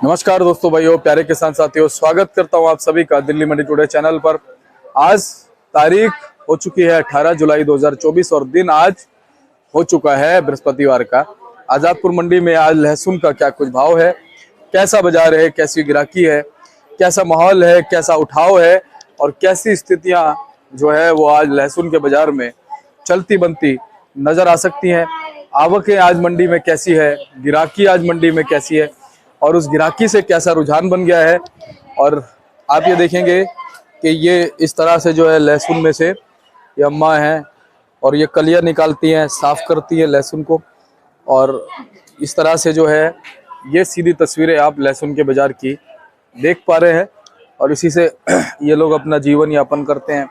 नमस्कार दोस्तों, भाइयों, प्यारे किसान साथियों, स्वागत करता हूं आप सभी का दिल्ली मंडी टुडे चैनल पर। आज तारीख हो चुकी है 18 जुलाई 2024 और दिन आज हो चुका है बृहस्पतिवार का। आजादपुर मंडी में आज लहसुन का क्या कुछ भाव है, कैसा बाजार है, कैसी ग्राहकी है, कैसा माहौल है, कैसा उठाव है और कैसी स्थितियां जो है वो आज लहसुन के बाजार में चलती बनती नजर आ सकती हैं। आवकें आज मंडी में कैसी है, गिराकी आज मंडी में कैसी है और उस गिराकी से कैसा रुझान बन गया है। और आप ये देखेंगे कि ये इस तरह से जो है लहसुन में से ये अम्मा हैं और ये कलियां निकालती हैं, साफ करती हैं लहसुन को। और इस तरह से जो है ये सीधी तस्वीरें आप लहसुन के बाजार की देख पा रहे हैं और इसी से ये लोग अपना जीवन यापन करते हैं।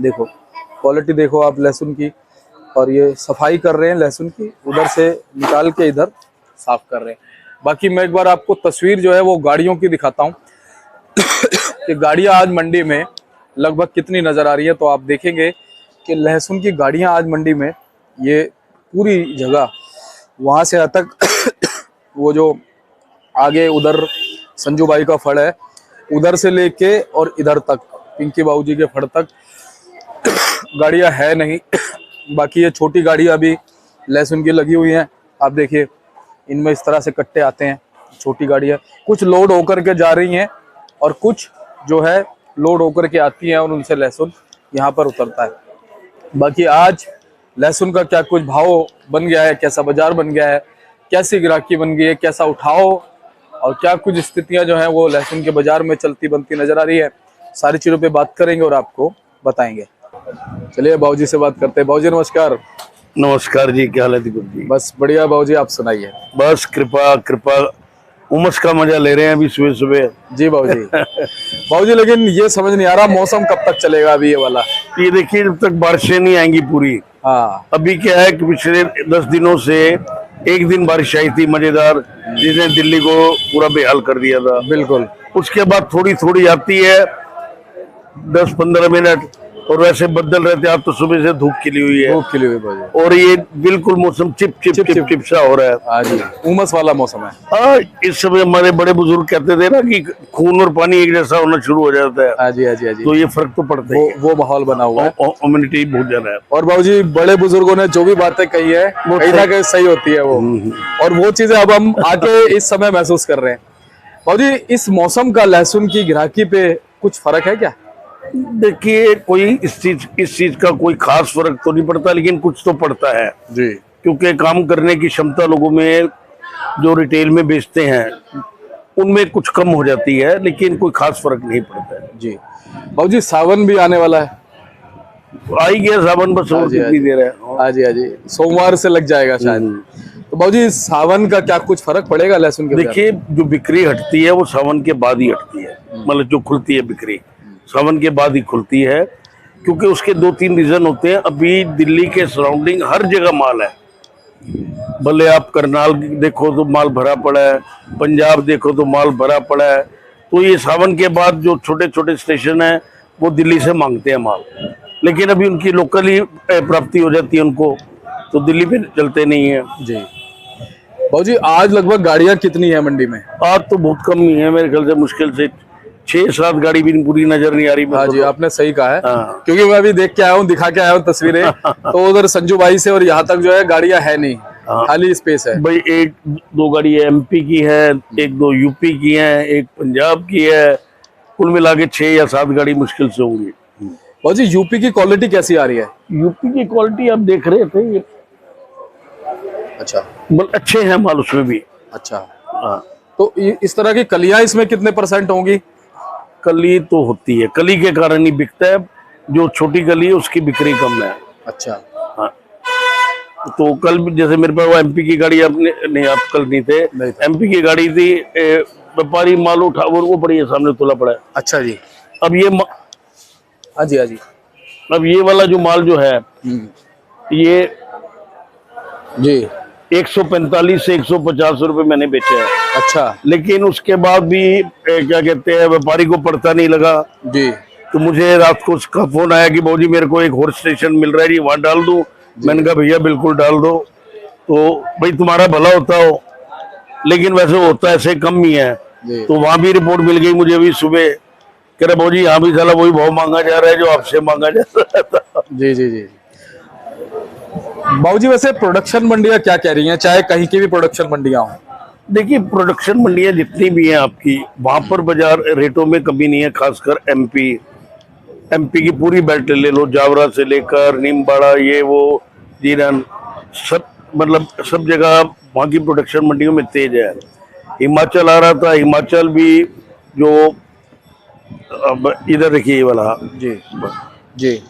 देखो क्वालिटी देखो आप लहसुन की, और ये सफाई कर रहे हैं लहसुन की, उधर से निकाल के इधर साफ कर रहे हैं। बाकी मैं एक बार आपको तस्वीर जो है वो गाड़ियों की दिखाता हूँ कि गाड़ियां आज मंडी में लगभग कितनी नजर आ रही है। तो आप देखेंगे कि लहसुन की गाड़ियां आज मंडी में ये पूरी जगह वहां से तक वो जो आगे उधर संजू भाई का फड़ है उधर से लेके और इधर तक पिंकी बाबूजी के फड़ तक गाड़ियां है नहीं। बाकी ये छोटी गाड़ियां अभी लहसुन की लगी हुई हैं। आप देखिए इनमें इस तरह से कट्टे आते हैं, छोटी गाड़ियां कुछ लोड होकर के जा रही हैं और कुछ जो है लोड होकर के आती हैं और उनसे लहसुन यहाँ पर उतरता है। बाकी आज लहसुन का क्या कुछ भाव बन गया है, कैसा बाजार बन गया है, कैसी ग्राहकी बन गई है, कैसा उठाव और क्या कुछ स्थितियां जो है वो लहसुन के बाजार में चलती बनती नजर आ रही है, सारी चीजों पे बात करेंगे और आपको बताएंगे। चलिए बाबूजी से बात करते हैं। बाबूजी नमस्कार। नमस्कार जी, क्या हाल है दीपक जी? बस बढ़िया बाबूजी, आप सुनाइए। बस कृपा कृपा, उमस का मजा ले रहे हैं अभी सुबह सुबह। जी बाबूजी। बाबूजी लेकिन ये समझ नहीं आ रहा मौसम कब तक चलेगा अभी ये वाला। ये देखिए जब तक बारिशें नहीं आएंगी पूरी। हाँ अभी क्या है कि पिछले 10 दिनों से एक दिन बारिश आई थी मजेदार, जिसने दिल्ली को पूरा बेहाल कर दिया था। बिल्कुल। उसके बाद थोड़ी थोड़ी आती है 10-15 मिनट, और वैसे बदल रहते। आप तो सुबह से धूप खिली हुई है, धूप खिली हुई बाबूजी, और ये बिल्कुल मौसम chip chip chip chip, chip सा हो रहा है। हाँ जी, उमस वाला मौसम है। हाँ, इस समय हमारे बड़े बुजुर्ग कहते थे ना कि खून और पानी एक जैसा होना शुरू हो जाता है। हाँ जी, हाँ जी, हाँ जी। तो ये फर्क तो पड़ता है, वो माहौल बना हुआ है, इम्यूनिटी बहुत ज्यादा है। और बाबूजी बड़े बुजुर्गों ने जो भी बातें कही है वो कहीं ना कहीं सही होती है वो, और वो चीजें अब हम आके इस समय महसूस कर रहे हैं। बाबूजी इस मौसम का लहसुन की ग्राहकी पे कुछ फर्क है क्या? देखिए कोई इस चीज का कोई खास फर्क तो नहीं पड़ता, लेकिन कुछ तो पड़ता है जी, क्योंकि काम करने की क्षमता लोगों में जो रिटेल में बेचते हैं उनमें कुछ कम हो जाती है, लेकिन कोई खास फर्क नहीं पड़ता है। जी बाबूजी, सावन भी आने वाला है। आ ही गया सावन, बस और कितनी देर है। हाँ जी, हाँ जी, सोमवार से लग जाएगा शायद। तो बाबूजी सावन का क्या कुछ फर्क पड़ेगा लहसुन के? देखिए जो बिक्री हटती है वो सावन के बाद ही हटती है, मतलब जो खुलती है बिक्री सावन के बाद ही खुलती है, क्योंकि उसके 2-3 रीजन होते हैं। अभी दिल्ली के सराउंडिंग हर जगह माल है, भले आप करनाल देखो तो माल भरा पड़ा है, पंजाब देखो तो माल भरा पड़ा है। तो ये सावन के बाद जो छोटे छोटे स्टेशन है वो दिल्ली से मांगते हैं माल, लेकिन अभी उनकी लोकल ही प्राप्ति हो जाती है उनको, तो दिल्ली पे चलते नहीं है। जी बाबूजी, आज लगभग गाड़ियां कितनी है मंडी में? आज तो बहुत कम ही है, मेरे ख्याल से मुश्किल से 6-7 गाड़ी भी पूरी नजर नहीं आ रही। हाँ जी, आपने सही कहा है। हाँ। क्योंकि मैं अभी देख के आया हूँ, दिखा के आया हूँ तस्वीरें तो उधर संजू भाई से और यहाँ तक जो है गाड़ियां है नहीं। हाँ। खाली स्पेस है भाई, 1-2 गाड़ी एमपी की है, 1-2 यूपी की है, एक पंजाब की है, कुल मिला के 6 या 7 गाड़ी मुश्किल से होंगी। बाबूजी यूपी की क्वालिटी कैसी आ रही है? यूपी की क्वालिटी आप देख रहे थे, ये अच्छा, अच्छे हैं माल उसमें भी। अच्छा। हाँ, तो इस तरह की कलियां इसमें कितने % होंगी? कली तो होती है, कली के कारण ही बिकता है। जो छोटी कली है उसकी बिक्री कम है। अच्छा। हाँ, तो कल जैसे मेरे पास वो एमपी की गाड़ी, आपने नहीं, आप कल नहीं थे, एमपी की गाड़ी थी, व्यापारी माल उठा वो पड़ी है सामने, तुला पड़ा है। अच्छा जी। अब ये हाँ जी, हाँ जी। अब ये वाला जो माल जो है ये जी 145 से 150 रुपए मैंने बेचे हैं। अच्छा। लेकिन उसके बाद भी क्या कहते हैं, व्यापारी को पड़ता नहीं लगा जी। तो मुझे रात को उसका फोन आया कि बाबूजी मेरे को एक और स्टेशन मिल रहा है जी, वहां डाल दूं। मैंने कहा भैया बिल्कुल डाल दो, तो भाई तुम्हारा भला होता हो। लेकिन वैसे होता ऐसे कम ही है। जी तो वहां भी रिपोर्ट मिल गई मुझे अभी सुबह, कह रहे भाजी यहाँ भी साला वही भाव मांगा जा रहा है जो आपसे मांगा जा रहा था। जी जी जी। बाबूजी वैसे प्रोडक्शन मंडियां क्या कह रही हैं, चाहे कहीं की भी प्रोडक्शन मंडियां हो? देखिए प्रोडक्शन मंडियां जितनी भी हैं आपकी, वहां पर बाजार रेटों में कमी नहीं है। खासकर एमपी की पूरी बेल्ट ले लो, जावरा से लेकर नीमबाड़ा, ये वो जीरन, सब मतलब सब जगह वहाँ की प्रोडक्शन मंडियों में तेज है। हिमाचल आ रहा था, हिमाचल भी जो अब इधर देखिए ये वाला जी जी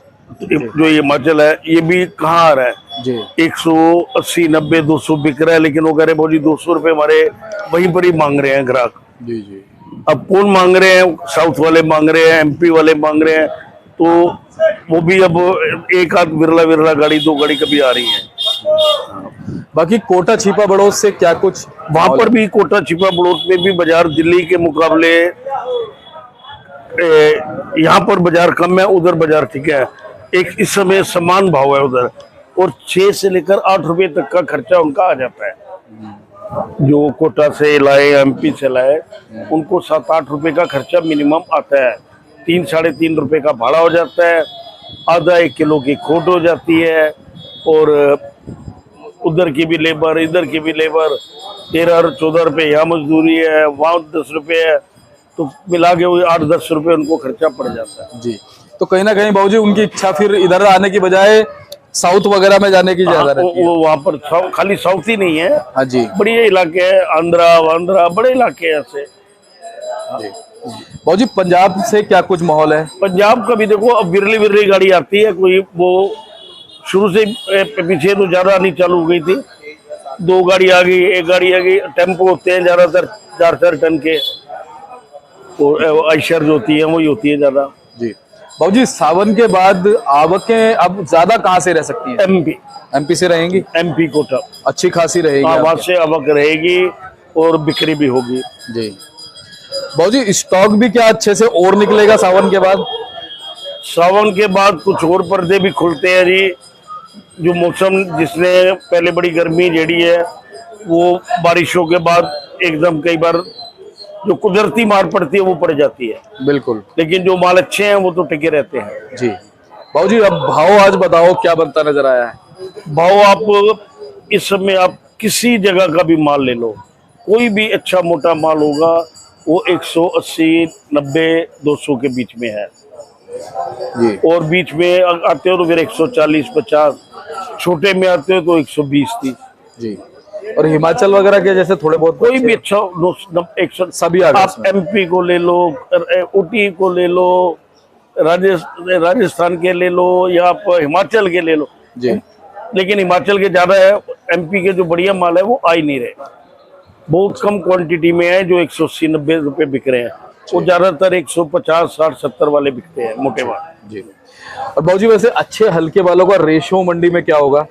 जो हिमाचल है ये भी कहाँ आ रहा है, जी 180 90 200 बिक रहा है। लेकिन वो कह रहे भाजी 200 रुपये हमारे वहीं पर ही मांग रहे हैं ग्राहक। जी जी अब कौन मांग रहे हैं, साउथ वाले मांग रहे हैं, एमपी वाले मांग रहे हैं, तो वो भी अब एक आध विरला विरला गाड़ी, दो गाड़ी कभी आ रही है। बाकी कोटा छिपा बड़ौद से क्या कुछ वहां पर भी कोटा छिपा बड़ौद में भी बाजार दिल्ली के मुकाबले यहाँ पर बाजार कम है, उधर बाजार ठीक है। एक इस समय समान भाव है उधर, और 6 से लेकर 8 रुपए तक का खर्चा उनका आ जाता है। जो कोटा से लाए, एमपी से लाए, उनको 7-8 रुपए का खर्चा मिनिमम आता है। 3-3.5 रुपए का भाड़ा हो जाता है, आधा 1 किलो की खोट हो जाती है, और उधर की भी लेबर, इधर की भी लेबर, 13-14 रुपए यहाँ मजदूरी है, वहाँ 10 रुपए है, तो मिला के वही 8-10 रुपए उनको खर्चा पड़ जाता है। जी। तो कहीं ना कहीं बाबूजी उनकी इच्छा फिर इधर आने की बजाय साउथ वगैरह में जाने की ज्यादा रहती है। वो वहाँ पर खाली साउथ ही नहीं है, हाँ जी बढ़िया इलाके हैं, आंध्रा वांद्रा बड़े इलाके हैं ऐसे। जी। बाबूजी पंजाब से क्या कुछ माहौल है? पंजाब का भी देखो, अब विरली विरली गाड़ी आती है, कोई वो शुरू से पीछे तो ज्यादा आनी चालू हो गई थी, 2 गाड़ी आ गई, 1 गाड़ी आ गई। टेम्पो होते हैं ज्यादातर 4-4 टन के, और आयशर जो होती है वही होती है ज्यादा। जी। बाबूजी सावन के बाद आवकें अब ज्यादा कहाँ से रह सकती हैं? एमपी से रहेंगी? एमपी कोटा अच्छी खासी रहेगी। वहां से आवक रहेगी और बिक्री भी होगी। जी। बाबूजी स्टॉक भी क्या अच्छे से और निकलेगा सावन के बाद? सावन के बाद कुछ और पर्दे भी खुलते हैं जी। जो मौसम जिसने पहले बड़ी गर्मी झेड़ी है, वो बारिशों के बाद एकदम कई बार जो कुदरती मार पड़ती है वो पड़ जाती है। बिल्कुल। लेकिन जो माल अच्छे हैं वो तो टिके रहते हैं। जी। बाबूजी अब भाव आज बताओ क्या बनता नजर आया है? भाव आप इस समय आप किसी जगह का भी माल ले लो, कोई भी अच्छा मोटा माल होगा वो 180 90 200 के बीच में है। जी। और बीच में आते हो तो फिर 140 50, छोटे में आते हो तो 120 30। जी। और हिमाचल वगैरह के जैसे थोड़े बहुत कोई भी अच्छा 100 सभी आ गए आप इसमें। एमपी को ले लो, ऊटी को ले लो, राजस्थान के ले लो, या आप हिमाचल के ले लो। जी। लेकिन हिमाचल के ज्यादा है, एमपी के जो बढ़िया माल है वो आ ही नहीं रहे, बहुत कम क्वांटिटी में है जो 180 90 रुपए बिक रहे हैं। वो ज्यादातर 150 60 70 वाले बिकते हैं मोटे माल। जी। और बाबूजी वैसे अच्छे हल्के बालों का रेशो मंडी में क्या होगा?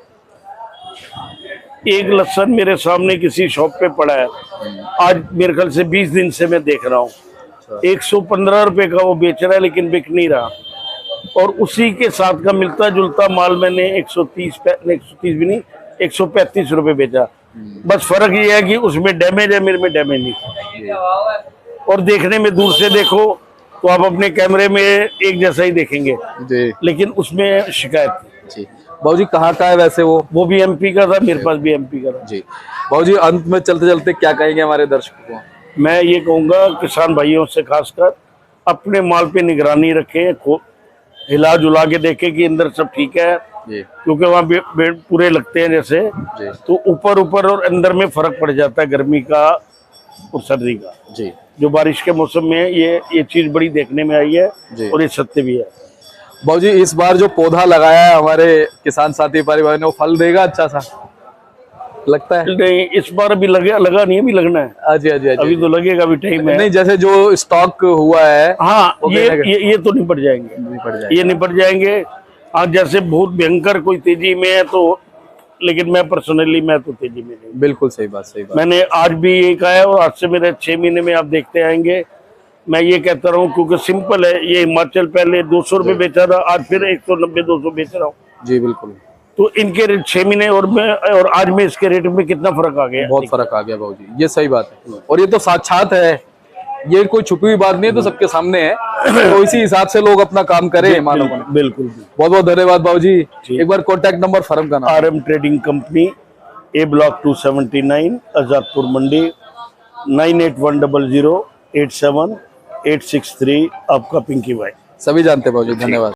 एक लहसन मेरे सामने किसी शॉप पे पड़ा है, आज मेरे ख्याल से 20 दिन से मैं देख रहा हूँ, 115 रुपए का वो बेच रहा है, लेकिन बिक नहीं रहा। और उसी के साथ का मिलता जुलता माल मैंने 130 भी नहीं 135 रुपए बेचा। बस फर्क ये है कि उसमें डैमेज है, मेरे में डैमेज नहीं। और देखने में दूर से देखो तो आप अपने कैमरे में एक जैसा ही देखेंगे, जी। लेकिन उसमें शिकायत थी। जी। बाबूजी कहाँ का है वैसे वो? भी एमपी का था, मेरे पास भी एमपी का था। जी। बाबूजी अंत में चलते चलते क्या कहेंगे हमारे दर्शकों को? मैं ये कहूंगा किसान भाइयों से खासकर अपने माल पे निगरानी रखें, हिला जुला के देखें कि अंदर सब ठीक है, जी। क्योंकि वहाँ बेड पूरे लगते हैं जैसे, जी। तो ऊपर और अंदर में फर्क पड़ जाता है गर्मी का और सर्दी का। जी। जो बारिश के मौसम में ये चीज बड़ी देखने में आई है, और ये सत्य भी है। बाबूजी इस बार जो पौधा लगाया है हमारे किसान साथी परिवार ने, वो फल देगा अच्छा सा लगता है? नहीं, इस बार अभी लगा नहीं, अभी लगना है। अजी अजी अजी। अभी तो लगेगा, अभी टाइम है। नहीं, जैसे जो स्टॉक हुआ है, हाँ, ये तो निपट जाएंगे, ये निपट जाएंगे। आज जैसे बहुत भयंकर कोई तेजी में है तो, लेकिन मैं पर्सनली मैं तो तेजी में नहीं। बिल्कुल सही बात, सही बात। मैंने आज भी ये कहा है, और आज से मेरे 6 महीने में आप देखते आएंगे, मैं ये कहता रहा हूँ, क्योंकि सिंपल है। ये हिमाचल पहले 200 रुपये बेचा था, आज फिर 190 200 बेच रहा हूँ। जी बिल्कुल। तो इनके रेट 6 महीने और आज में इसके रेट में कितना फर्क आ गया। बहुत फर्क आ गया भाजी, ये सही बात है। और ये तो साक्षात है, ये कोई छुपी हुई बात नहीं है, तो सबके सामने है। तो इसी हिसाब से लोग अपना काम करें मानव। बिल्कुल। बहुत बहुत धन्यवाद बाबूजी। एक बार कॉन्टैक्ट नंबर फर्म का नाम। RM trading company, A block 279, Azadpur Mandi, 9810087863। आपका पिंकी भाई। सभी जानते हैं बाबूजी, धन्यवाद।